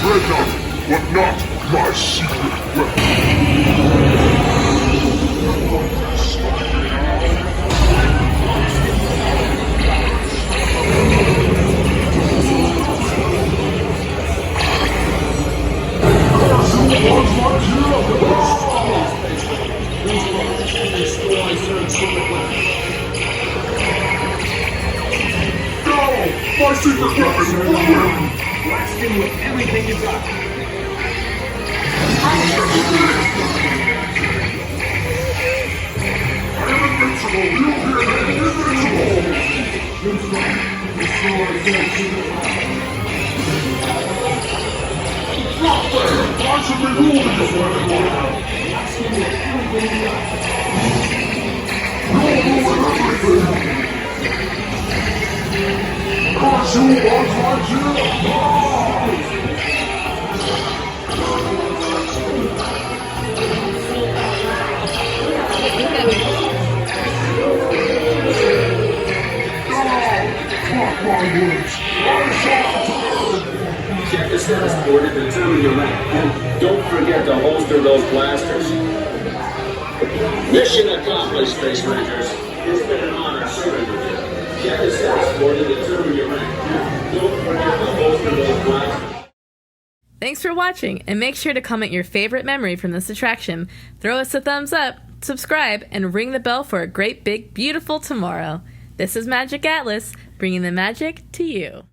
Tread on it, but not my secret weapon. My secret weapon! Blast him with everything you got. I am invincible! You hear me? Invincible! Not there! I should be ruling this weapon by now! Blast him with everything you got. You'll ruin everything! Cause you want my kill! Check the status board to determine your rank. And don't forget to holster those blasters. Mission accomplished, Space Rangers. It's been an honor serving with you. Check the status board to determine your rank. And don't forget to holster those blasters. Thanks for watching, and make sure to comment your favorite memory from this attraction. Throw us a thumbs up, subscribe, and ring the bell for a great big beautiful tomorrow. This is Magiq Atlas, bringing the magic to you.